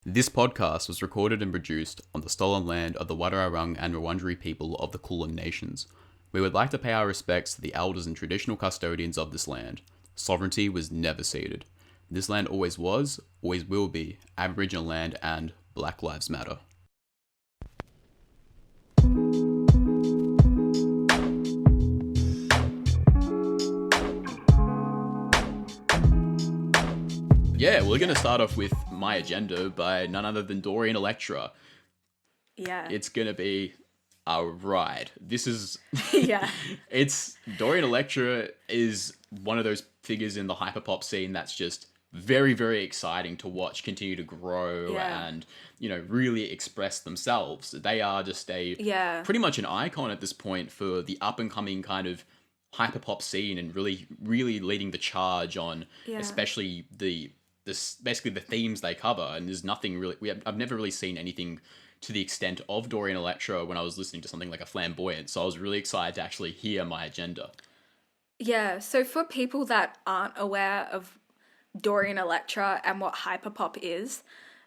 This podcast was recorded and produced on the stolen land of the Wadawurrung and Wurundjeri people of the Kulin Nations. We would like to pay our respects to the elders and traditional custodians of this land. Sovereignty was never ceded. This land always was, always will be, Aboriginal land and Black Lives Matter. Yeah, we're going to start off with my agenda by none other than Dorian Electra. Yeah. It's going to be a ride. This is... Yeah. It's... Dorian Electra is one of those figures in the hyperpop scene that's just very, very exciting to watch continue to grow and, you know, really express themselves. They are just pretty much an icon at this point for the up-and-coming kind of hyperpop scene and really, really leading the charge on especially basically the themes they cover. And there's nothing really... I've never really seen anything to the extent of Dorian Electra when I was listening to something like a Flamboyant. So I was really excited to actually hear my agenda. Yeah, so for people that aren't aware of Dorian Electra and what hyperpop is,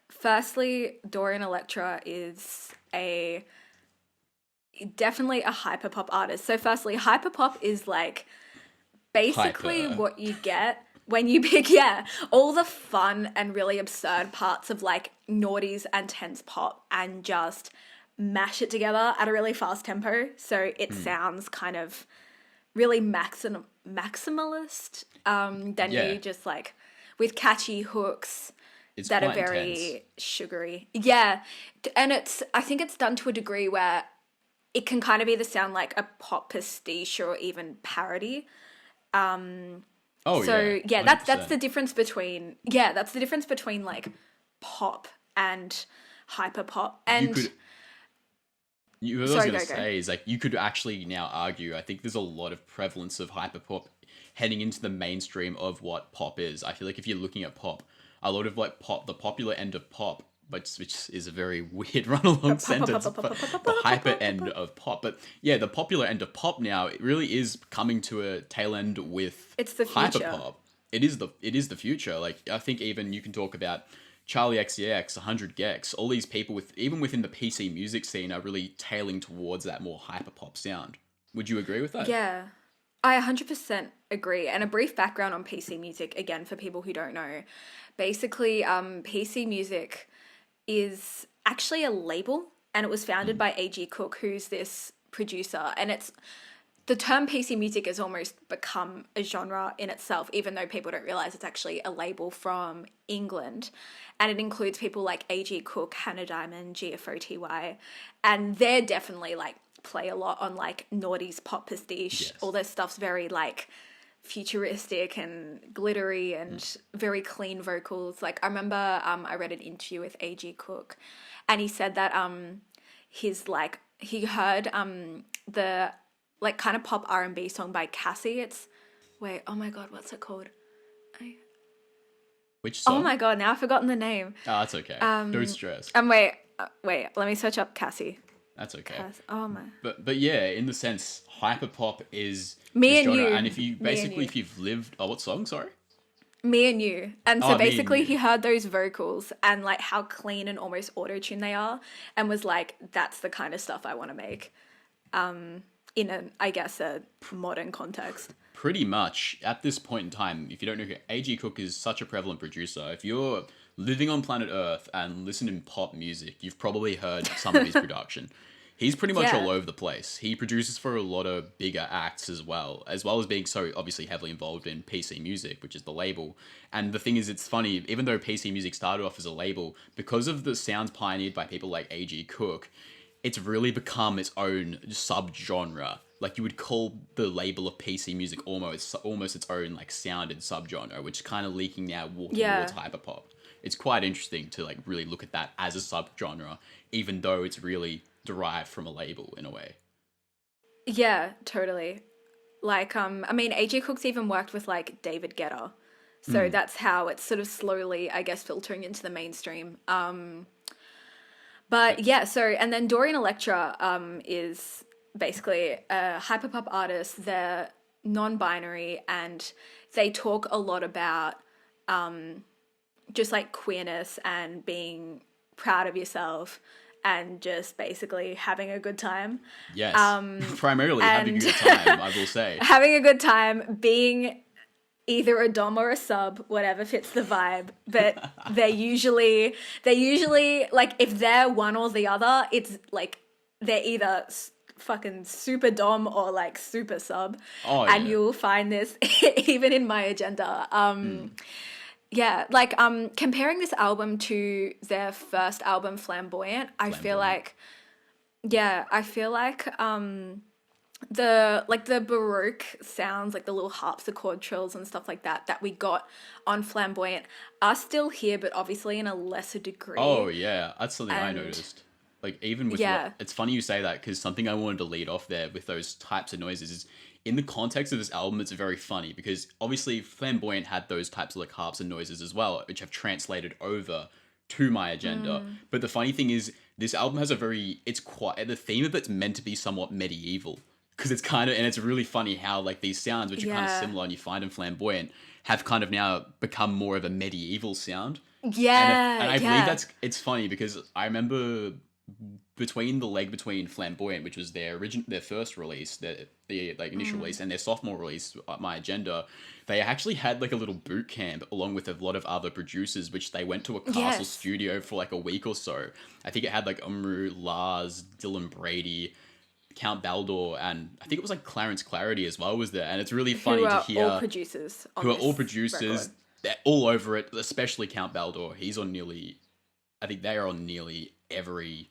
firstly, Dorian Electra is definitely a hyperpop artist. So firstly, hyperpop is like basically what you get when you pick, all the fun and really absurd parts of like noughties and tense pop and just mash it together at a really fast tempo. So it sounds kind of really maximalist. You just like with catchy hooks that are very sugary. Yeah. And I think it's done to a degree where it can kind of either sound like a pop pastiche or even parody. That's the difference between like pop and hyperpop. And you could actually now argue, I think there's a lot of prevalence of hyperpop heading into the mainstream of what pop is. I feel like if you're looking at pop, a lot of like pop, the popular end of pop, which is a very weird run-along sentence, the hyper end of pop. But yeah, the popular end of pop now, it really is coming to a tail end with it's the future. Hyperpop. It is the future. Like, I think even you can talk about Charlie XCX, 100 Gex, all these people even within the PC music scene are really tailing towards that more hyperpop sound. Would you agree with that? Yeah, I 100% agree. And a brief background on PC music, again, for people who don't know. Basically, PC music is actually a label, and it was founded by A.G. Cook, who's this producer, and the term PC music has almost become a genre in itself, even though people don't realize it's actually a label from England, and it includes people like A.G. Cook, Hannah Diamond, GFOTY, and they're definitely like play a lot on like noughties, pop pastiche, all their stuff's very like futuristic and glittery and very clean vocals. Like I remember I read an interview with A.G. Cook, and he said that he heard the like kind of pop R&B song by Cassie. Oh my god, what's it called? Which song? Oh my god, now I've forgotten the name. Oh, that's okay. Don't stress. Wait, let me search up Cassie. That's okay. Oh my. But yeah, in the sense, hyperpop is Me and genre. You. And if you've lived, what song? Sorry. Me and You. And so basically he heard those vocals and like how clean and almost auto-tuned they are, and was like, that's the kind of stuff I want to make. In a modern context. Pretty much at this point in time, if you don't know, A.G. Cook is such a prevalent producer. If you're living on planet Earth and listening to pop music, you've probably heard some of his production. He's pretty much all over the place. He produces for a lot of bigger acts as well as being so obviously heavily involved in PC Music, which is the label. And the thing is, it's funny, even though PC Music started off as a label, because of the sounds pioneered by people like A.G. Cook, it's really become its own subgenre. Like, you would call the label of PC Music almost its own like sounded subgenre, which is kind of leaking now towards hyperpop. It's quite interesting to like really look at that as a subgenre, even though it's really derived from a label in a way. Yeah, totally. Like, A.G. Cook's even worked with like David Guetta, so that's how it's sort of slowly, I guess, filtering into the mainstream. But yeah, and then Dorian Electra is basically a hyperpop artist. They're non-binary, and they talk a lot about just like queerness and being proud of yourself and just basically having a good time. Yes. Primarily having a good time, I will say. Having a good time, being either a dom or a sub, whatever fits the vibe. But they're usually like, if they're one or the other, it's like they're either fucking super dom or like super sub. Oh, and yeah. you'll find this even in My Agenda. Yeah, like comparing this album to their first album, Flamboyant, I feel like the Baroque sounds, like the little harpsichord trills and stuff like that we got on Flamboyant are still here, but obviously in a lesser degree. Oh yeah, that's something I noticed. Like even with it's funny you say that, because something I wanted to lead off there with those types of noises is, in the context of this album, it's very funny because obviously Flamboyant had those types of like harps and noises as well, which have translated over to My Agenda. But the funny thing is, this album has the theme of it's meant to be somewhat medieval, because it's kind of, and it's really funny how like these sounds, which are kind of similar and you find in Flamboyant, have kind of now become more of a medieval sound. Yeah, and I believe it's funny because I remember between Flamboyant, which was their first release, the like initial release, and their sophomore release, My Agenda, they actually had like a little boot camp along with a lot of other producers, which they went to a castle studio for like a week or so. I think it had like Umru, Lars, Dylan Brady, Count Baldor, and I think it was like Clarence Clarity as well was there. And it's really funny to hear all producers on who are this all producers. record. They're all over it, especially Count Baldor. I think they are on nearly every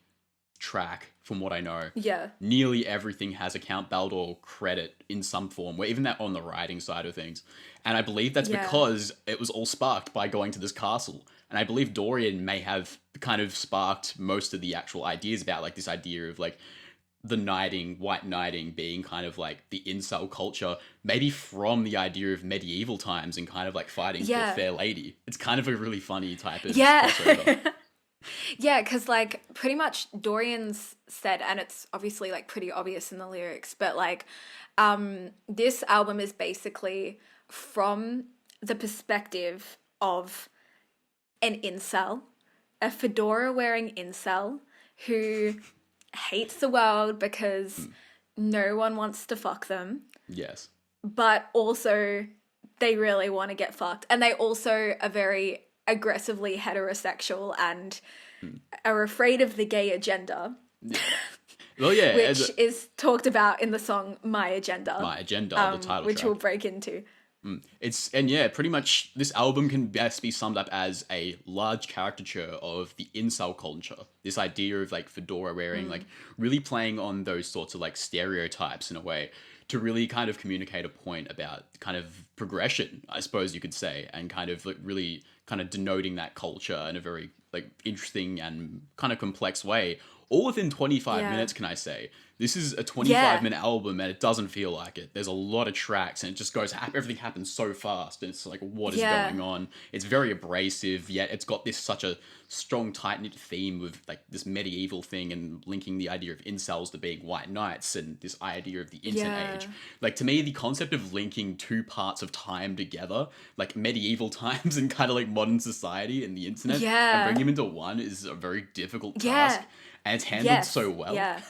track, from what I know. Yeah. Nearly everything has a Count Baldor credit in some form, where even that on the writing side of things. And I believe that's because it was all sparked by going to this castle. And I believe Dorian may have kind of sparked most of the actual ideas about like this idea of like the white knighting being kind of like the incel culture, maybe from the idea of medieval times and kind of like fighting for a fair lady. It's kind of a really funny type of crossover. Yeah, because like pretty much Dorian's said, and it's obviously like pretty obvious in the lyrics, but like this album is basically from the perspective of an incel, a fedora wearing incel who hates the world because no one wants to fuck them. Yes. But also they really want to get fucked. And they also are very aggressively heterosexual and are afraid of the gay agenda. Yeah. Well, yeah. Which is talked about in the song My Agenda. My Agenda, the title which track. we'll break into. Pretty much this album can best be summed up as a large caricature of the incel culture. This idea of like fedora wearing, like really playing on those sorts of like stereotypes in a way to really kind of communicate a point about kind of progression, I suppose you could say, and kind of like really kind of denoting that culture in a very like interesting and kind of complex way. All within 25 minutes, can I say. This is a 25-minute album and it doesn't feel like it. There's a lot of tracks and it just goes, everything happens so fast and it's like, what is going on? It's very abrasive, yet it's got such a strong, tight-knit theme with like this medieval thing and linking the idea of incels to being white knights and this idea of the internet age. Like, to me, the concept of linking two parts of time together, like medieval times and kind of like modern society and the internet, and bring them into one is a very difficult task. And it's handled so well. Yeah.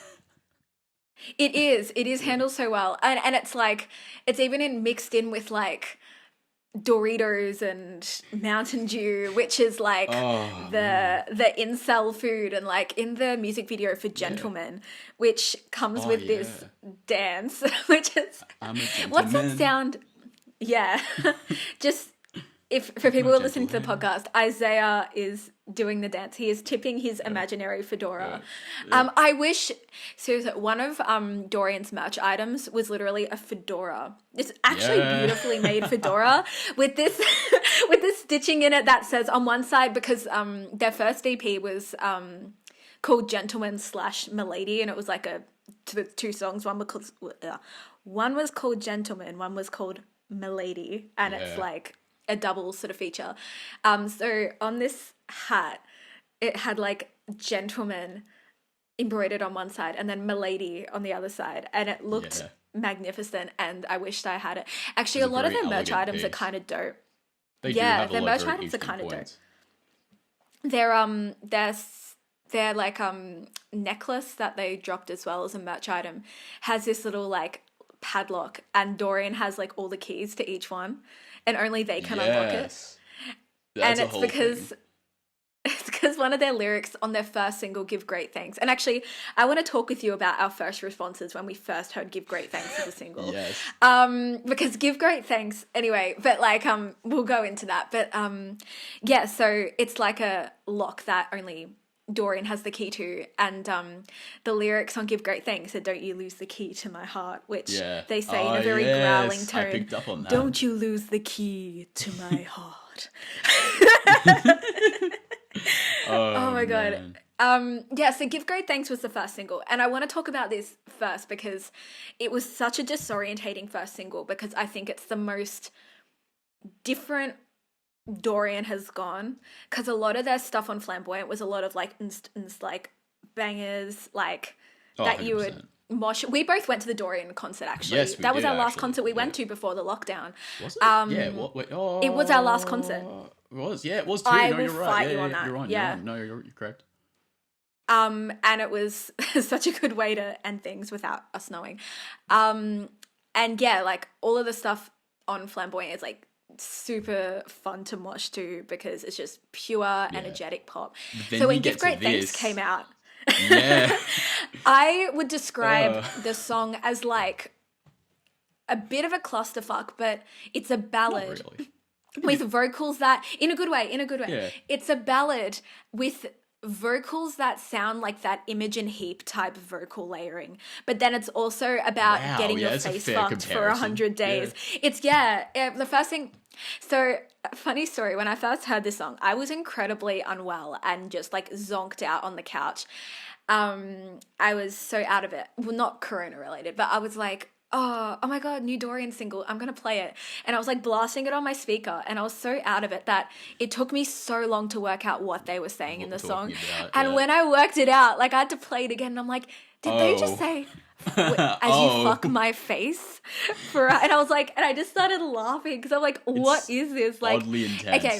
It is handled so well. And it's like, it's even mixed in with like Doritos and Mountain Dew, which is like the incel food. And like in the music video for Gentleman, which comes with this dance, which is, I'm a gentleman. What's that sound? Yeah. Just, for people who are listening to the podcast, Isaiah is doing the dance. He is tipping his imaginary fedora. I wish, seriously, one of Dorian's merch items was literally a fedora. It's actually beautifully made fedora with this with this stitching in it that says on one side, because their first EP was called Gentleman / Milady, and it was like two songs. One was called Gentleman, one was called Milady, and it's like a double sort of feature. So on this hat, it had like Gentleman embroidered on one side and then Milady on the other side, and it looked magnificent, and I wished I had it. Actually, a lot of their merch items are kind of dope. They do have a their lot of merch very items are kind of dope. points. their like necklace that they dropped as well as a merch item has this little like padlock, and Dorian has like all the keys to each one, and only they can unlock it. Yes. And That's a it's whole because thing. it's because one of their lyrics on their first single, Give Great Thanks. And actually, I want to talk with you about our first responses when we first heard Give Great Thanks as a single. Yes. Because Give Great Thanks, anyway, but like, we'll go into that. But yeah, so it's like a lock that only Dorian has the key to. And the lyrics on Give Great Thanks are, don't you lose the key to my heart, which they say in a very growling tone. I picked up on that. Don't you lose the key to my heart. Oh my god. Yeah, so Give Great Thanks was the first single, and I want to talk about this first because it was such a disorientating first single, because I think it's the most different Dorian has gone, because a lot of their stuff on Flamboyant was a lot of like like bangers, like that you would mosh. We both went to the Dorian concert, actually. Yes, we that was did, our last actually. concert we went to before the lockdown. Was it? Yeah. What? Wait, It was our last concert. It was. Yeah, it was too. I No, will you're right. fight Yeah, you on yeah, that. You're on. Yeah. You're on. No, you're correct. And it was such a good way to end things without us knowing. And yeah, like all of the stuff on Flamboyant is like super fun to mosh to, because it's just pure energetic pop. Then So when you Give get Great to Thanks this. came out, Yeah. I would describe the song as like a bit of a clusterfuck, but it's a ballad Not really. with vocals that, in a good way. Yeah. It's a ballad with vocals that sound like that Imogen Heap type of vocal layering, but then it's also about Wow, getting yeah, your that's a face fair fucked for comparison. 100 days. Yeah. It's the first thing. So funny story, when I first heard this song, I was incredibly unwell and just like zonked out on the couch. I was so out of it. Well, not corona related, but I was like, oh my god, new Dorian single, I'm gonna play it. And I was like blasting it on my speaker, and I was so out of it that it took me so long to work out what they were saying in the song. About, and when I worked it out, like I had to play it again, and I'm like, did they just say as you fuck my face? And I was like, and I just started laughing because I'm like, what is this? Like, oddly intense. okay.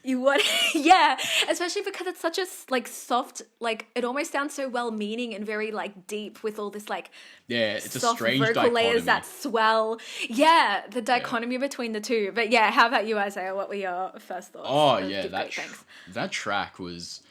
You would, yeah, especially because it's such a like soft, like it almost sounds so well-meaning and very like deep with all this like it's a soft strange vocal dichotomy. layers that swell. Yeah, the dichotomy between the two. But yeah, how about you, Isaiah? What were your first thoughts? Oh of yeah, Give Great Thanks? that track was.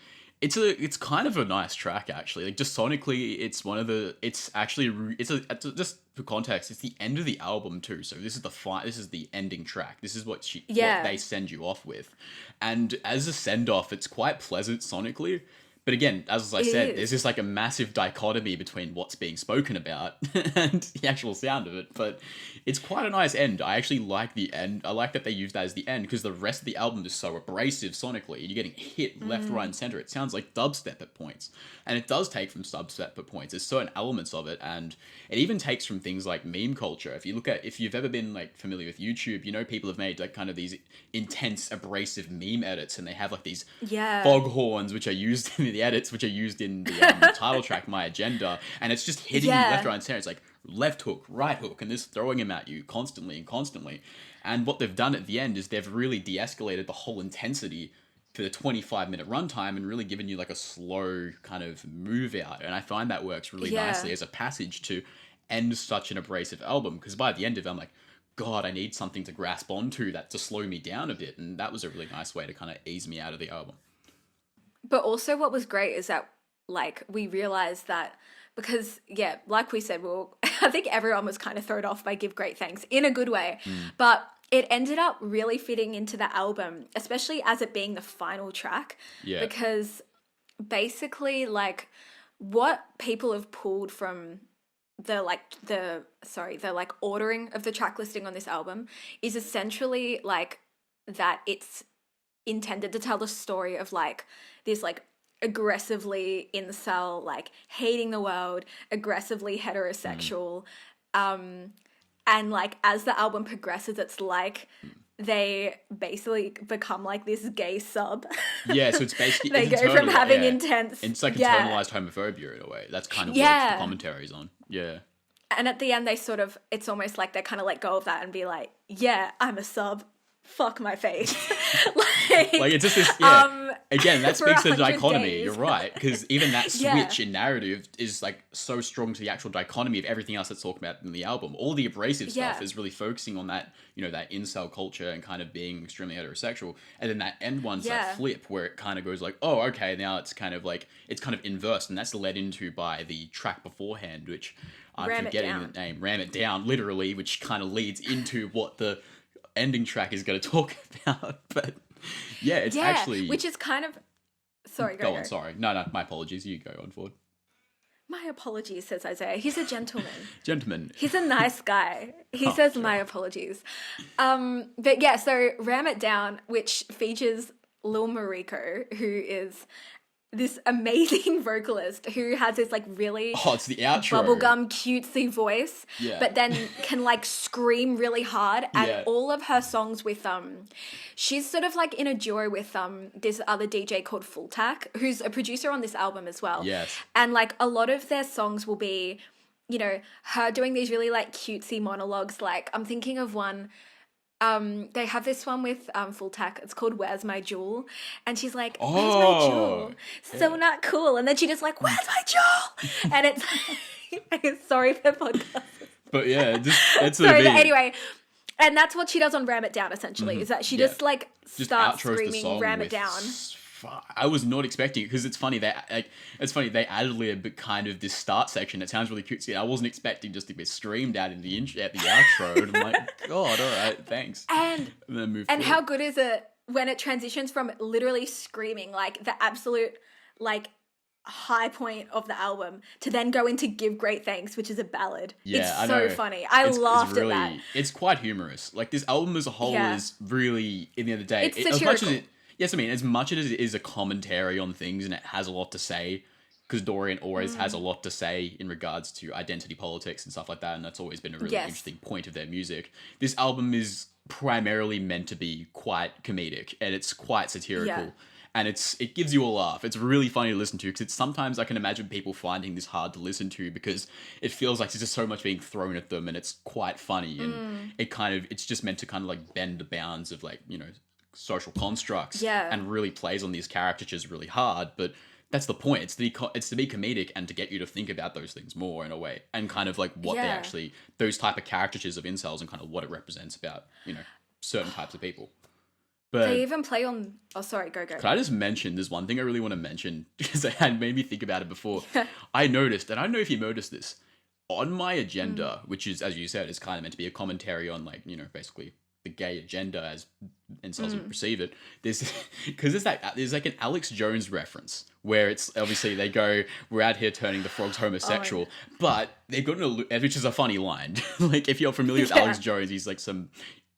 It's kind of a nice track, actually. Like just sonically, it's one of the. It's actually just for context. It's the end of the album too. So this is this is the ending track. This is what what they send you off with, and as a send off, it's quite pleasant sonically. But again, as I said, there's just like a massive dichotomy between what's being spoken about and the actual sound of it. But it's quite a nice end. I actually like the end. I like that they use that as the end, because the rest of the album is so abrasive sonically. You're getting hit left, right, and center. It sounds like dubstep at points. And it does take from dubstep at points. There's certain elements of it. And it even takes from things like meme culture. If you've ever been like familiar with YouTube, you know, people have made like kind of these intense abrasive meme edits, and they have like these foghorns, which are used in the edits, which are used in the title track, My Agenda, and it's just hitting you left, right, and center. It's like left hook, right hook, and just throwing him at you constantly. And what they've done at the end is they've really de-escalated the whole intensity for the 25-minute runtime and really given you like a slow kind of move out. And I find that works really nicely as a passage to end such an abrasive album, because by the end of it, I'm like, God, I need something to grasp onto that to slow me down a bit. And that was a really nice way to kind of ease me out of the album. But also what was great is that like we realized that, because like we said, I think everyone was kind of thrown off by Give Great Thanks in a good way, but it ended up really fitting into the album, especially as it being the final track, because basically like what people have pulled from the ordering of the track listing on this album is essentially like that it's intended to tell the story of like this like aggressively incel, like hating the world, aggressively heterosexual, and like as the album progresses, it's like they basically become like this gay sub. Yeah, so it's basically they go from having intense. It's like internalized homophobia in a way. That's kind of what the commentary's on. Yeah. And at the end, they sort of, it's almost like they kind of let go of that and be like, yeah, I'm a sub fuck my face. Like it's just this, yeah. Again, that for speaks to the 100 dichotomy. days. You're right, because even that Yeah. switch in narrative is like so strong to the actual dichotomy of everything else that's talked about in the album. All the abrasive stuff Yeah. is really focusing on that, that incel culture and kind of being extremely heterosexual. And then that end one's Yeah. that flip where it kind of goes like, oh, okay, now it's kind of inverse, and that's led into by the track beforehand, which I'm Ram It forgetting Down. the name, Ram It Down, literally, which kind of leads into what the ending track is going to talk about. But yeah, it's actually... which is kind of... Sorry, go on, sorry. No, my apologies. You go on forward. My apologies, says Isaiah. He's a gentleman. Gentleman. He's a nice guy. He says sure. my apologies. But yeah, so Ram It Down, which features Lil Mariko, who is this amazing vocalist who has this like really Oh, it's the outro. bubblegum cutesy voice, Yeah. but then can like scream really hard. And Yeah. all of her songs with she's sort of like in a duo with this other DJ called Full Tack, who's a producer on this album as well. Yes. And like a lot of their songs will be, her doing these really like cutesy monologues. Like I'm thinking of one. They have this one with Full Tack. It's called "Where's My Jewel," and she's like, "Where's my jewel? So not cool." And then she just like, "Where's my jewel?" And it's sorry for podcast. But yeah, that's Sorry, what but I mean. anyway, and that's what she does on "Ram It Down." Essentially, is that she just like Just starts outros the screaming song "Ram It with Down." I was not expecting it, because it's funny they added a kind of this start section. It sounds really cutesy. I wasn't expecting just to be streamed out in the at the outro. And I'm like, God, all right, thanks. And then move and forward. how good is it when it transitions from literally screaming, like the absolute like high point of the album, to then go into "Give Great Thanks," which is a ballad. Yeah, it's I so know. funny. I laughed really, at that. It's quite humorous. Like this album as a whole Yeah. is really, in the end of the day, It's as much as satirical. yes, I mean, as much as it is a commentary on things and it has a lot to say, because Dorian always has a lot to say in regards to identity politics and stuff like that, and that's always been a really Yes. interesting point of their music. This album is primarily meant to be quite comedic, and it's quite satirical. Yeah. And it gives you a laugh. It's really funny to listen to, because sometimes I can imagine people finding this hard to listen to, because it feels like there's just so much being thrown at them, and it's quite funny, and it's just meant to kind of like bend the bounds of like, social constructs, Yeah. and really plays on these caricatures really hard. But that's the point. It's to be comedic and to get you to think about those things more in a way, and kind of like what they Yeah. actually, those type of caricatures of incels, and kind of what it represents about, certain types of people. But They even play on. Oh, sorry, go. can I just mention, there's one thing I really want to mention, because it had made me think about it before. I noticed, and I don't know if you noticed this, on my agenda, which is, as you said, is kind of meant to be a commentary on, like, basically the gay agenda as incels would perceive it. Because there's like an Alex Jones reference where it's obviously they go, "We're out here turning the frogs homosexual," but they've got which is a funny line. Like, if you're familiar with Alex Jones, he's like some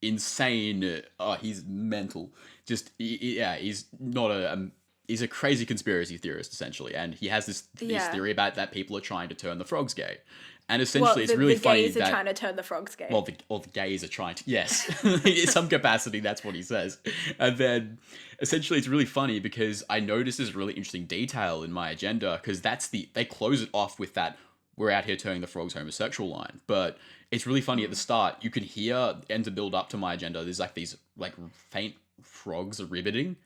insane, he's mental, just he's not he's a crazy conspiracy theorist essentially, and he has this theory about that people are trying to turn the frogs gay, and essentially it's really funny gays that are trying to turn the frogs gay. well, the gays are trying to, yes, in some capacity, that's what he says. And then, essentially, it's really funny because I noticed this really interesting detail in my agenda, because they close it off with that, "We're out here turning the frogs homosexual" line. But it's really funny at the start, you can hear, and to build up to my agenda, there's like these like faint frogs ribbiting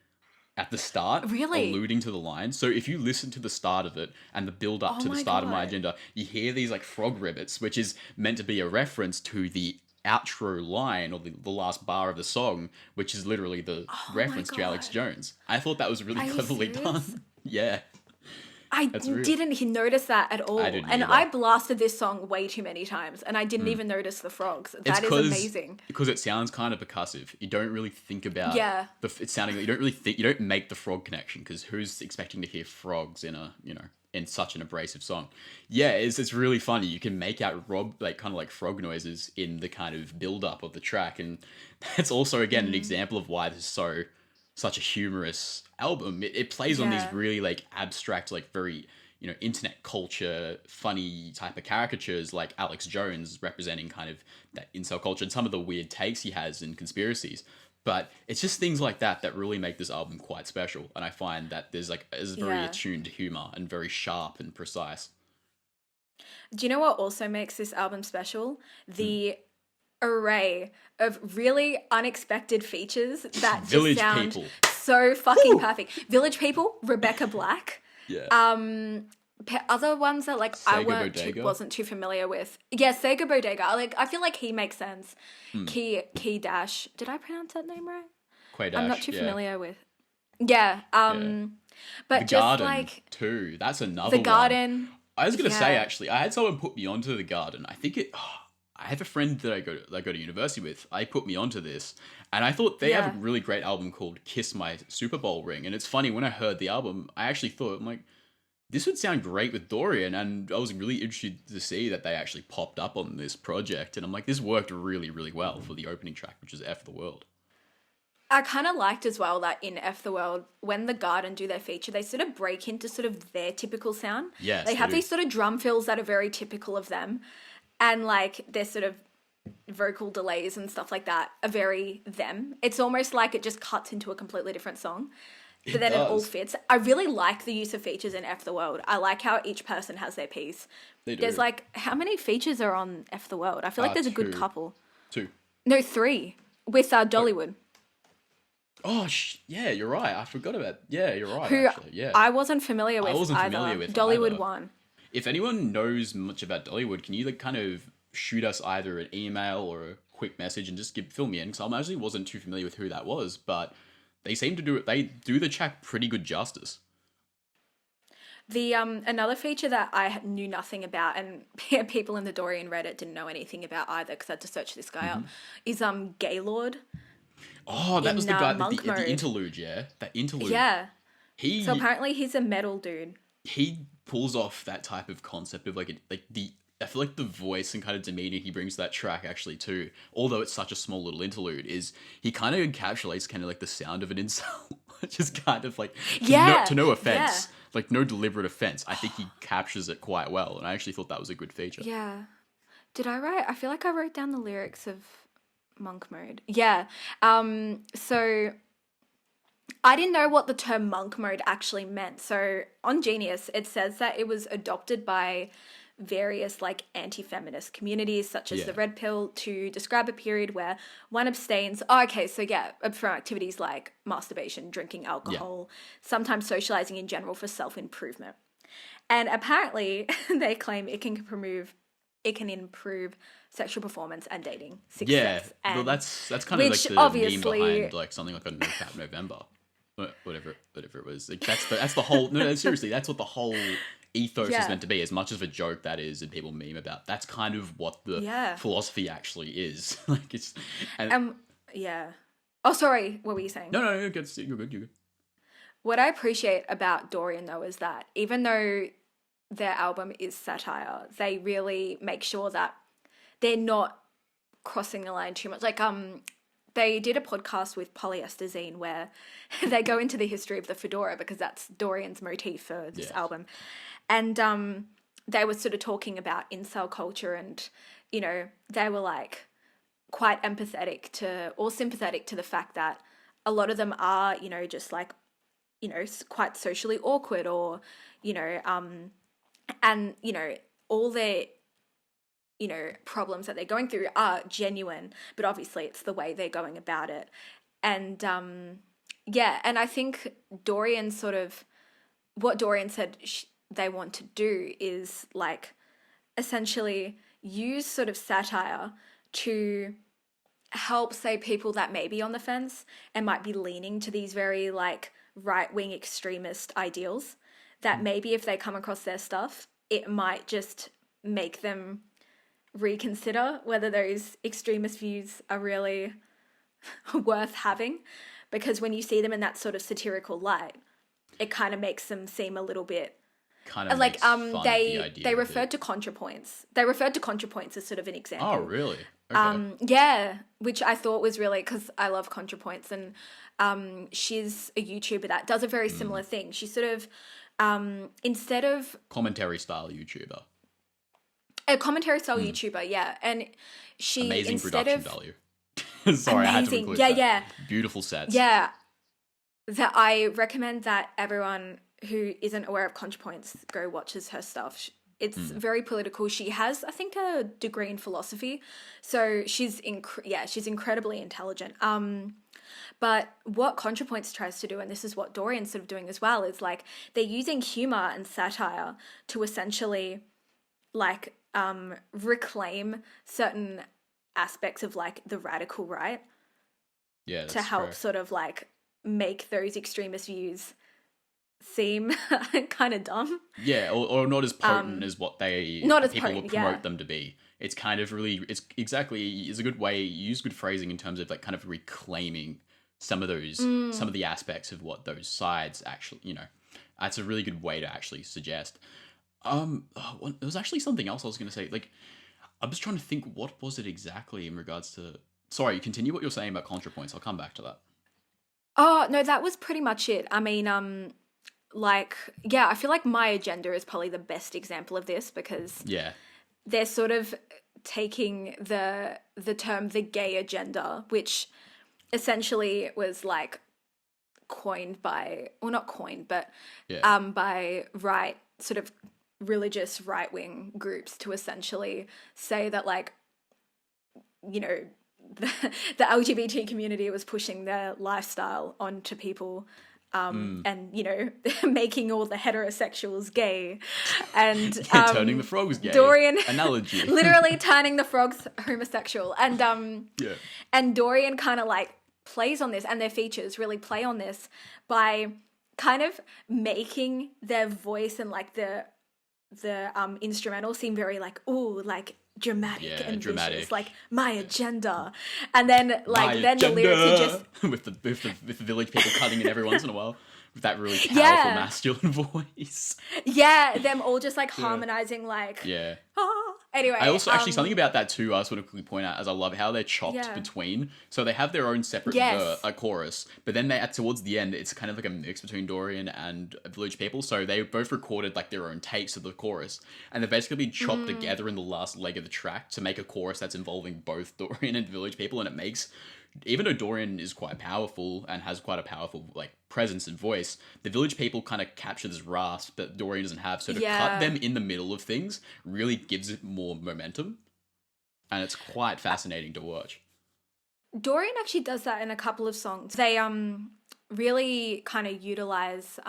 at the start, Really? alluding to the line. So if you listen to the start of it and the build up to the my start of my God. agenda, you hear these like frog ribbits, which is meant to be a reference to the outro line, or the last bar of the song, which is literally the reference to Alex God. Jones. I thought that was really Are you cleverly serious? done. Yeah. I real. didn't notice that at all. I didn't and either. I blasted this song way too many times, and I didn't even notice the frogs. That is amazing. Because it sounds kind of percussive. You don't really think about Yeah. it's sounding, you don't really think, you don't make the frog connection, because who's expecting to hear frogs in a, in such an abrasive song. Yeah, it's really funny. You can make out kind of like frog noises in the kind of build up of the track, and that's also again an example of why this is such a humorous album. It plays on these Yeah. really like abstract, like very, internet culture, funny type of caricatures, like Alex Jones representing kind of that incel culture and some of the weird takes he has in conspiracies. But it's just things like that really make this album quite special. And I find that there's very Yeah. attuned humor and very sharp and precise. Do you know what also makes this album special? The array of really unexpected features that just Village sound People. so fucking perfect. Village People, Rebecca Black. Yeah. Other ones that like I Sega wasn't too familiar with. Yeah, Sega Bodega. I feel like he makes sense. Key Dash. Did I pronounce that name right? Quay I'm not Dash, too yeah. familiar with. Yeah. But The just Garden like too. That's another The one. Garden. I was gonna say Yeah. actually, I had someone put me onto The Garden. I think it. I have a friend that I go to university with. I put me onto this, and I thought they have Yeah. a really great album called "Kiss My Super Bowl Ring." And it's funny, when I heard the album, I actually thought, I'm like, this would sound great with Dorian, and I was really interested to see that they actually popped up on this project. And I'm like, this worked really, really well for the opening track, which is "F the World." I kind of liked as well that in F the World, when The Garden do their feature, they sort of break into sort of their typical sound. Yes, They have do. these sort of drum fills that are very typical of them. And like their sort of vocal delays and stuff like that are very them. It's almost like it just cuts into a completely different song. But then it all does. fits. I really like the use of features in F the World. I like how each person has their piece. They do. There's like, how many features are on F the World? I feel like there's a good 2. couple. 2. No, 3. With Dollywood. Oh, yeah, you're right. I forgot about. Yeah, you're right. Who Actually, yeah. I wasn't familiar with wasn't either. familiar with Dollywood either. 1. If anyone knows much about Dollywood, can you like kind of shoot us either an email or a quick message and just fill me in? Because I actually wasn't too familiar with who that was, but they seem to do it. They do the track pretty good justice. The another feature that I knew nothing about, and people in the Dorian Reddit didn't know anything about either because I had to search this guy up, is Gaylord. Oh, that was the In, guy, Monk Mode. the interlude, yeah, that interlude. Yeah. He So apparently he's a metal dude. he pulls off that type of concept of like the. I feel like the voice and kind of demeanor he brings to that track actually too, although it's such a small little interlude, is he kind of encapsulates kind of like the sound of an insult, which is kind of like to no offense, like no deliberate offense. I think he captures it quite well, and I actually thought that was a good feature. Yeah. Did I write? I feel like I wrote down the lyrics of Monk Mode. Yeah. So I didn't know what the term monk mode actually meant. So on Genius, it says that it was adopted by various like anti-feminist communities such as the Red Pill to describe a period where one abstains from activities like masturbation, drinking alcohol, sometimes socializing in general for self-improvement. And apparently they claim it can improve sexual performance and dating success. Yeah, well, And that's kind of like which the obviously- meme behind like something like a No Cap November, whatever it was. Like, that's the whole. No, seriously, that's what the whole ethos is meant to be. As much of a joke that is, and people meme about. That's kind of what the philosophy actually is. Like it's. yeah. Oh, sorry. What were you saying? No, you're good. You're good. What I appreciate about Dorian though is that even though their album is satire, they really make sure that they're not crossing the line too much. Like they did a podcast with Polyester Zine where they go into the history of the fedora because that's Dorian's motif for this album. And they were sort of talking about incel culture, and you know, they were like quite sympathetic to the fact that a lot of them are, you know, just like, you know, quite socially awkward, or, you know, and, you know, all their, you know, problems that they're going through are genuine, but obviously it's the way they're going about it. And, and I think Dorian what Dorian said they want to do is like essentially use sort of satire to help, say, people that may be on the fence and might be leaning to these very like right-wing extremist ideals, that maybe if they come across their stuff, it might just make them reconsider whether those extremist views are really worth having. Because when you see them in that sort of satirical light, it kind of makes them seem a little bit Kind of like makes fun of the idea they of referred it. to ContraPoints. They referred to ContraPoints as sort of an example. Oh, really? Okay. Yeah, which I thought was really, because I love ContraPoints, and she's a YouTuber that does a very similar thing. She sort of instead of Commentary style YouTuber. a commentary style YouTuber, yeah, and she Amazing instead production of value. Sorry, I had to amazing, include yeah, that. yeah, Beautiful sets. yeah. That I recommend that everyone who isn't aware of ContraPoints go watches her stuff. It's very political. She has, I think, a degree in philosophy, so she's incredibly intelligent. But what ContraPoints tries to do, and this is what Dorian's sort of doing as well, is like they're using humor and satire to essentially like reclaim certain aspects of like the radical right. Yeah, that's to help correct. sort of like make those extremist views seem kind of dumb. Yeah, or not as potent as what Not as people potent, will promote yeah. them to be. It's kind of really, it's a good way, you use good phrasing in terms of like kind of reclaiming some of those, some of the aspects of what those sides actually, that's a really good way to actually suggest. There was actually something else I was going to say. Like, I'm just trying to think, what was it exactly in regards to, sorry, continue what you're saying about ContraPoints. I'll come back to that. Oh, no, that was pretty much it. I mean, I feel like My Agenda is probably the best example of this because Yeah. they're sort of taking the term the gay agenda, which essentially was like coined by, well, not coined, but Yeah. by sort of religious right-wing groups to essentially say that like, the LGBT community was pushing their lifestyle onto people and, making all the heterosexuals gay and Turning the frogs gay. Dorian Analogy. literally turning the frogs homosexual. And Yeah. and Dorian kind of like plays on this, and their features really play on this by kind of making their voice and like the instrumental seem very like, ooh, like dramatic and dramatic. vicious, like My Agenda. And then like My then the lyrics are just with the village people cutting in every once in a while with that really powerful masculine voice. yeah, them all just like harmonizing like Yeah. Anyway, I also actually something about that too. I just want to quickly point out as I love how they're chopped Yeah. between. So they have their own separate Yes. chorus, but then towards the end, it's kind of like a mix between Dorian and Village People. So they both recorded like their own takes of the chorus, and they're basically chopped together in the last leg of the track to make a chorus that's involving both Dorian and Village People, and it makes. Even though Dorian is quite powerful and has quite a powerful like presence and voice, the Village People kind of capture this rasp that Dorian doesn't have. So to cut them in the middle of things really gives it more momentum, and it's quite fascinating to watch. Dorian actually does that in a couple of songs. They really kind of utilize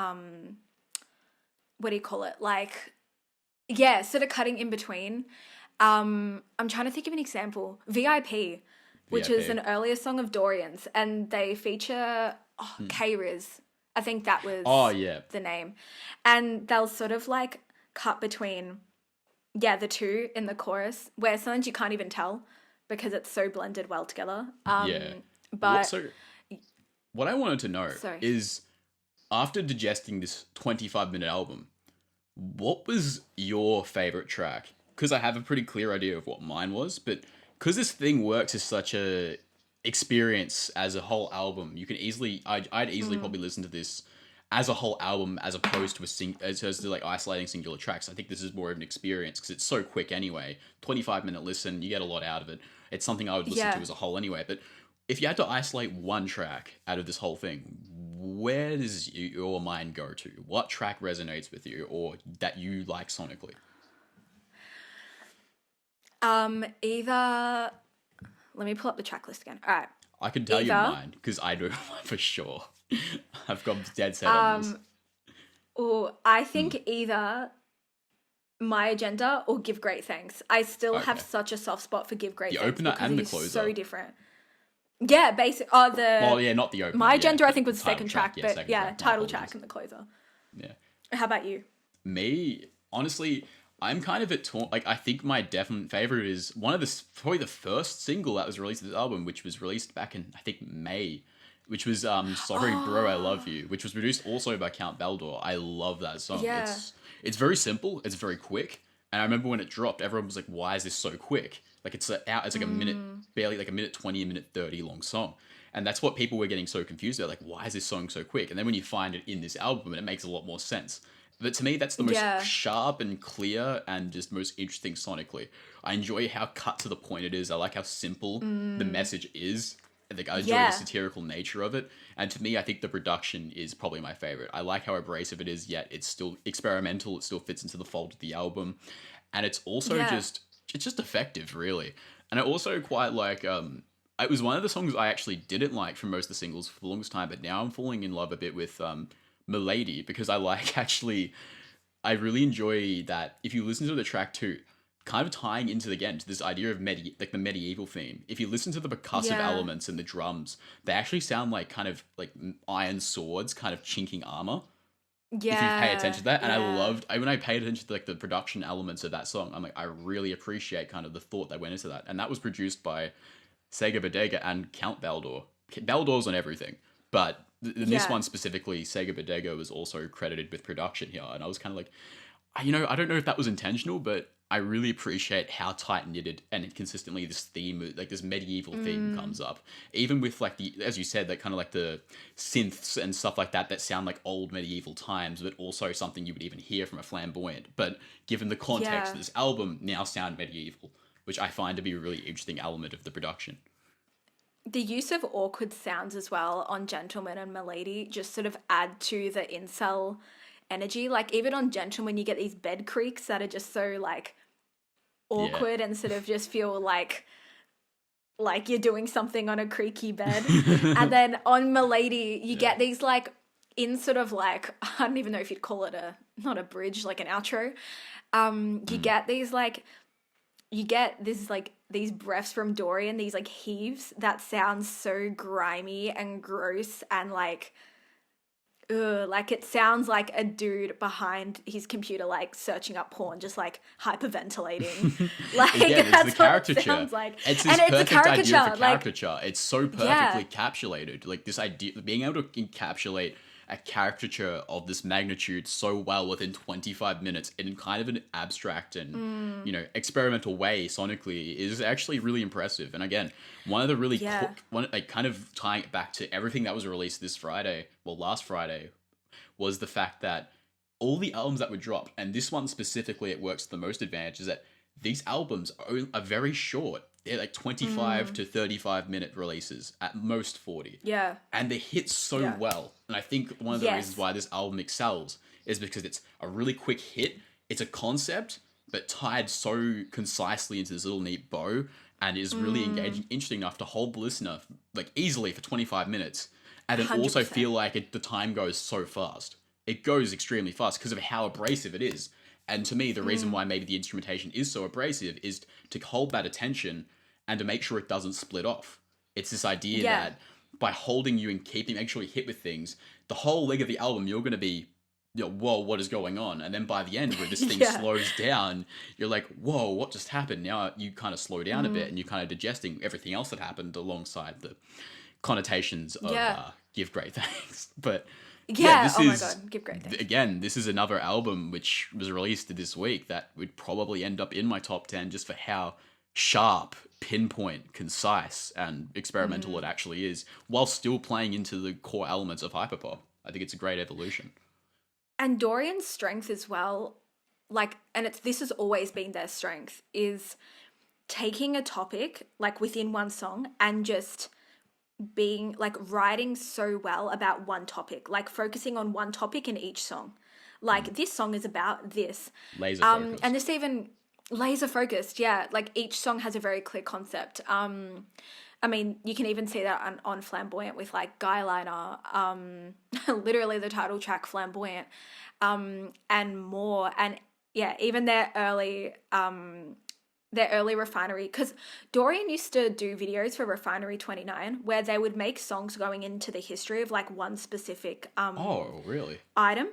what do you call it? Like sort of cutting in between. I'm trying to think of an example. VIP, which is an earlier song of Dorian's, and they feature K-Riz. I think that was the name. And they'll sort of like cut between the two in the chorus, where sometimes you can't even tell because it's so blended well together. But what I wanted to know Sorry. is, after digesting this 25-minute album, what was your favorite track? Because I have a pretty clear idea of what mine was, but because this thing works as such a experience as a whole album, you can easily, I'd easily probably listen to this as a whole album as opposed to as to like isolating singular tracks. I think this is more of an experience because it's so quick anyway. 25-minute listen, you get a lot out of it. It's something I would listen to as a whole anyway. But if you had to isolate one track out of this whole thing, where does your mind go to? What track resonates with you or that you like sonically? Either, let me pull up the track list again. All right. I can tell you mine because I know mine for sure. I've gone dead set on this. Or I think either My Agenda or Give Great Thanks. I still have such a soft spot for Give Great The Thanks. opener because and it the closer. is so different. Yeah, basic. Oh, Well, yeah, not the opener. My Agenda, yeah, I think, was the title second track, but second track. My title apologies. track and the closer. Yeah. How about you? Me, honestly, I'm kind of at torn. Like, I think my definite favorite is probably the first single that was released of this album, which was released back in, I think, May, which was Sorry Bro, I Love You, which was produced also by Count Baldor. I love that song. Yeah. It's very simple. It's very quick. And I remember when it dropped, everyone was like, why is this so quick? Like, it's like a minute, barely like a minute 20, a minute 30 long song. And that's what people were getting so confused about. Like, why is this song so quick? And then when you find it in this album, it makes a lot more sense. But to me, that's the most sharp and clear and just most interesting sonically. I enjoy how cut to the point it is. I like how simple the message is. Like, I enjoy the satirical nature of it. And to me, I think the production is probably my favorite. I like how abrasive it is, yet it's still experimental. It still fits into the fold of the album. And it's also it's just effective, really. And I also quite like, it was one of the songs I actually didn't like from most of the singles for the longest time, but now I'm falling in love a bit with Milady, because I like actually, I really enjoy that if you listen to the track too, kind of tying into again to this idea of like the medieval theme. If you listen to the percussive elements and the drums, they actually sound like kind of like iron swords, kind of chinking armor. Yeah, if you pay attention to that. And when I paid attention to like the production elements of that song, I'm like, I really appreciate kind of the thought that went into that. And that was produced by Sega Bodega and Count Baldor. Baldor's on everything, but in this one specifically, Sega Bodega was also credited with production here. And I was kind of like, I don't know if that was intentional, but I really appreciate how tight knitted and consistently this theme, like this medieval theme, comes up. Even with like as you said, that kind of like the synths and stuff like that sound like old medieval times, but also something you would even hear from a flamboyant. But given the context of this album, now sound medieval, which I find to be a really interesting element of the production. The use of awkward sounds as well on Gentleman and Milady just sort of add to the incel energy. Like even on Gentleman, you get these bed creaks that are just so like awkward and sort of just feel like you're doing something on a creaky bed. And then on Milady, you get these like in sort of like, I don't even know if you'd call it not a bridge, like an outro. You get these like, these breaths from Dorian, these like heaves that sound so grimy and gross and like, like it sounds like a dude behind his computer like searching up porn, just like hyperventilating. Like that's the what it sounds like. It's this perfect idea for caricature. It's so perfectly encapsulated. Like this idea, being able to encapsulate a caricature of this magnitude so well within 25 minutes in kind of an abstract and experimental way sonically is actually really impressive. And again, one of the really kind of tying it back to everything that was released last Friday, was the fact that all the albums that were dropped, and this one specifically, it works to the most advantage, is that these albums are very short. They're like 25 to 35 minute releases, at most 40. Yeah. And they hit so well. And I think one of the reasons why this album excels is because it's a really quick hit. It's a concept, but tied so concisely into this little neat bow, and is really engaging, interesting enough to hold the listener like easily for 25 minutes. And then 100%. Also feel like the time goes so fast. It goes extremely fast because of how abrasive it is. And to me, the reason why maybe the instrumentation is so abrasive is to hold that attention and to make sure it doesn't split off. It's this idea that by holding you and make sure you hit with things, the whole leg of the album, you're going to be, whoa, what is going on? And then by the end, where this thing slows down, you're like, whoa, what just happened? Now you kind of slow down a bit, and you're kind of digesting everything else that happened alongside the connotations of Give Great Thanks. But this is, my God, Give Great Thanks. Again, this is another album which was released this week that would probably end up in my top 10 just for how sharp, pinpoint, concise, and experimental it actually is, while still playing into the core elements of hyperpop. I think it's a great evolution. And Dorian's strength as well, this has always been their strength, is taking a topic, like within one song, and just being, like, writing so well about one topic, like focusing on one topic in each song. Like, this song is about this. Laser focused. And this even... Laser focused, yeah. Like each song has a very clear concept. I mean, you can even see that on Flamboyant with like Guyliner, literally the title track Flamboyant, and more. And yeah, even their early Refinery, because Dorian used to do videos for Refinery 29 where they would make songs going into the history of like one specific item.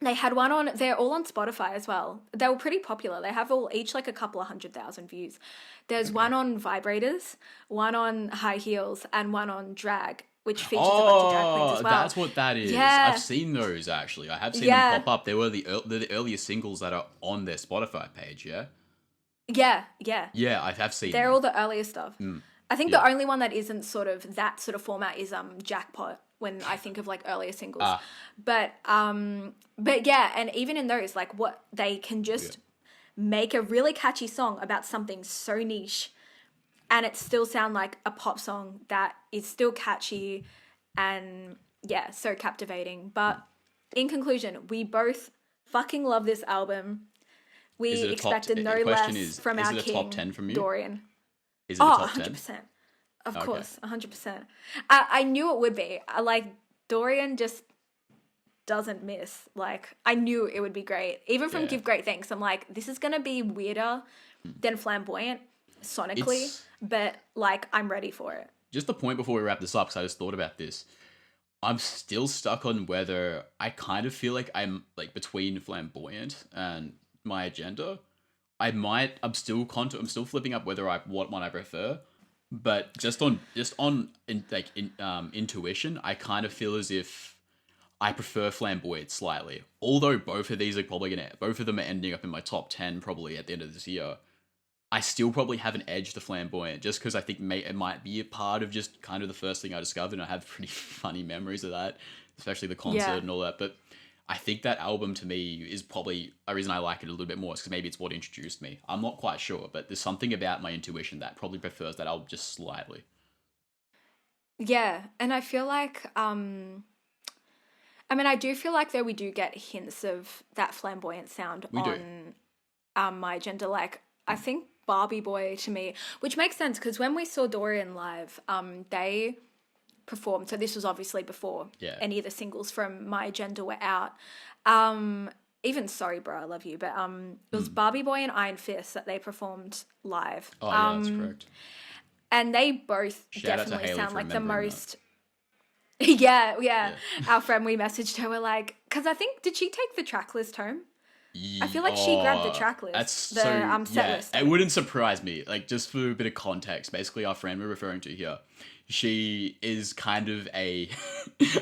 They had one on, they're all on Spotify as well. They were pretty popular. They have each like a couple of 100,000 views. There's one on vibrators, one on high heels, and one on drag, which features a bunch of drag queens as well. That's what that is. Yeah. I've seen those actually. I have seen them pop up. They were the earliest singles that are on their Spotify page, yeah? Yeah. Yeah, I have seen They're all the earliest stuff. I think the only one that isn't sort of that sort of format is Jackpot, when I think of like earlier singles. But yeah, and even in those, like what they can just make a really catchy song about something so niche and it still sound like a pop song that is still catchy and yeah, so captivating. But in conclusion, we both fucking love this album. We expected no less from our king, is it a top 10 from you? Dorian. Is it a top 10? 100%. Of course, 100%. I knew it would be. Dorian just doesn't miss. Like, I knew it would be great. Even from Give Great Thanks, I'm like, this is going to be weirder than Flamboyant sonically, but, like, I'm ready for it. Just the point before we wrap this up, because I just thought about this. I'm still stuck on whether I kind of feel like I'm, like, between Flamboyant and My Agenda. I'm still flipping up whether what one I prefer. But just on intuition, I kind of feel as if I prefer Flamboyant slightly. Although both of them are ending up in my top 10 probably at the end of this year. I still probably have an edge to Flamboyant just because I think it might be a part of just kind of the first thing I discovered, and I have pretty funny memories of that, especially the concert and all that. But I think that album to me is probably a reason I like it a little bit more, because maybe it's what introduced me. I'm not quite sure, but there's something about my intuition that probably prefers that album just slightly. Yeah, and I feel like, I do feel like though we do get hints of that Flamboyant sound on My Agenda. Like, I think Barbie Boy to me, which makes sense because when we saw Dorian live, they performed, so this was obviously before any of the singles from My Agenda were out. Even Sorry Bro, I Love You, but it was Barbie Boy and Iron Fist that they performed live. Oh yeah, that's correct. And they both definitely sound like the most yeah. Our friend, we messaged her, we're like, because I think, did she take the track list home? I feel like she grabbed the track list, set list. It wouldn't surprise me. Like, just for a bit of context, basically our friend we're referring to here, she is kind of a,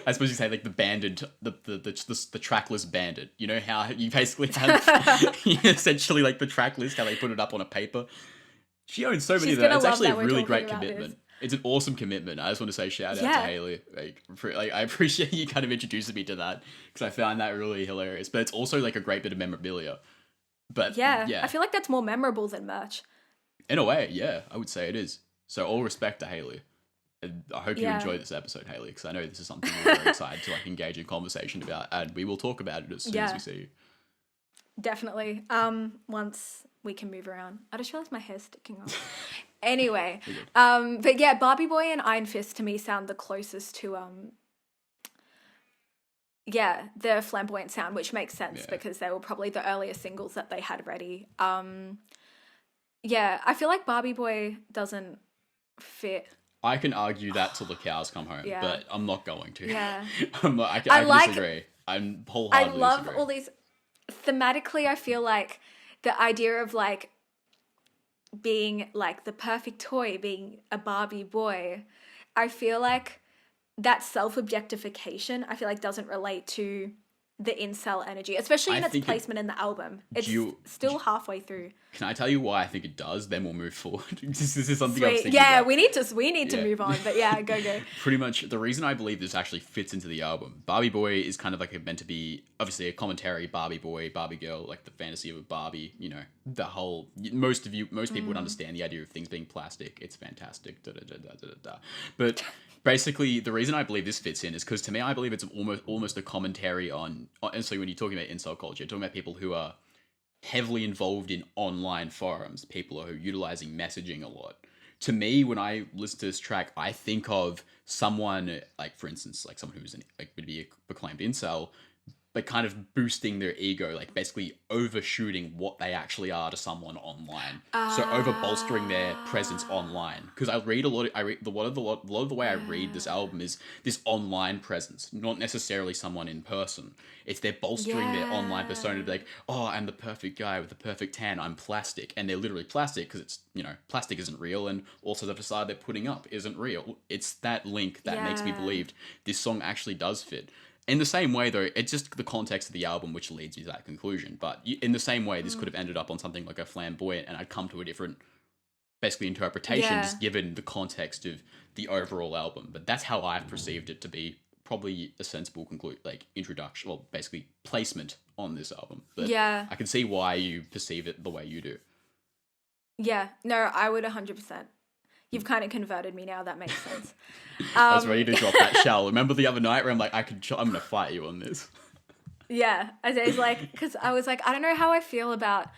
I suppose you say, like, the bandit, the track list bandit. You know how you basically have essentially like the track list, how they put it up on a paper. She owns so many of them. It's actually a really great commitment. It's an awesome commitment. I just want to say shout out to Haley. I appreciate you kind of introducing me to that, because I found that really hilarious. But it's also like a great bit of memorabilia. But yeah, I feel like that's more memorable than merch. In a way, yeah, I would say it is. So all respect to Haley. And I hope you enjoy this episode, Haley, because I know this is something we're very excited to like engage in conversation about, and we will talk about it as soon as we see you. Definitely. Once we can move around. I just realized my hair's sticking off. Anyway, but yeah, Barbie Boy and Iron Fist to me sound the closest to the Flamboyant sound, which makes sense because they were probably the earliest singles that they had ready. I feel like Barbie Boy doesn't fit. I can argue that till the cows come home, but I'm not going to. Yeah. I disagree. I'm wholeheartedly disagree. All these thematically. I feel like the idea of like being like the perfect toy, being a Barbie boy, I feel like that self-objectification, I feel like doesn't relate to the incel energy, especially in its placement in the album. It's still halfway through. Can I tell you why I think it does? Then we'll move forward. This is something I was thinking about. We need to move on, but yeah, go. Pretty much the reason I believe this actually fits into the album. Barbie Boy is kind of like meant to be obviously a commentary. Barbie Boy, Barbie Girl, like the fantasy of a Barbie. You know, the whole most people would understand the idea of things being plastic. It's fantastic. But basically, the reason I believe this fits in is because to me, I believe it's almost a commentary on. And so when you're talking about incel culture, you're talking about people who are heavily involved in online forums, people who are utilizing messaging a lot. To me, when I listen to this track, I think of someone like, for instance, like someone who's would be a proclaimed incel, but kind of boosting their ego, like basically overshooting what they actually are to someone online. So over bolstering their presence online. Because I read a lot of the way I read this album is this online presence, not necessarily someone in person. It's they're bolstering their online persona to be like, oh, I'm the perfect guy with the perfect tan, I'm plastic. And they're literally plastic because it's, plastic isn't real, and also the facade they're putting up isn't real. It's that link that makes me believe this song actually does fit. In the same way, though, it's just the context of the album which leads me to that conclusion. But in the same way, this could have ended up on something like a Flamboyant, and I'd come to a different, basically, interpretation, just given the context of the overall album. But that's how I've perceived it to be probably a sensible introduction, well, basically placement on this album. But I can see why you perceive it the way you do. Yeah, no, I would 100%. You've kind of converted me now. That makes sense. I was ready to drop that shell. Remember the other night where I'm like, I'm going to fight you on this. Yeah. Isaiah's like, because I was like, I don't know how I feel about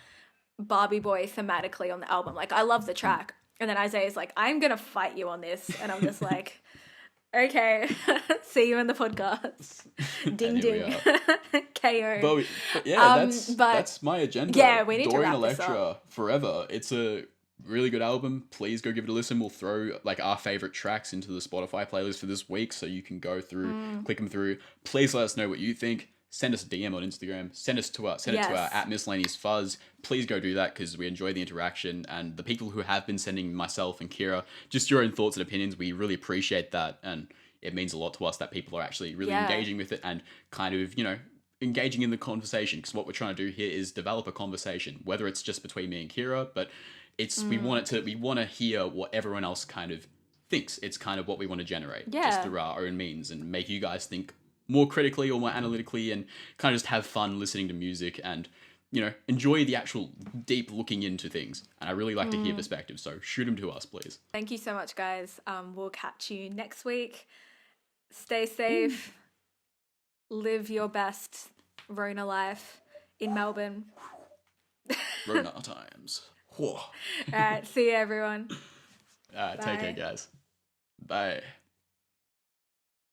Barbie Boy thematically on the album. Like, I love the track. And then Isaiah's like, I'm going to fight you on this. And I'm just like, okay, see you in the podcast. Ding, ding. KO. But yeah, that's my agenda. Yeah, we need Dorian to wrap this Electra up. forever. It's a really good album. Please go give it a listen. We'll throw like our favorite tracks into the Spotify playlist for this week, so you can go through, click them through. Please let us know what you think. Send us a DM on Instagram. Send it to our at Miscellaneous Fuzz. Please go do that because we enjoy the interaction, and the people who have been sending myself and Kira just your own thoughts and opinions. We really appreciate that, and it means a lot to us that people are actually really engaging with it and kind of, engaging in the conversation, because what we're trying to do here is develop a conversation, whether it's just between me and Kira, but it's we want to hear what everyone else kind of thinks. It's kind of what we want to generate just through our own means, and make you guys think more critically or more analytically, and kind of just have fun listening to music and enjoy the actual deep looking into things. And I really like to hear perspectives, so shoot them to us, please. Thank you so much, guys. We'll catch you next week. Stay safe. Live your best Rona life in Melbourne. Rona times. Whoa. All right, see you, everyone. Take care, guys. Bye.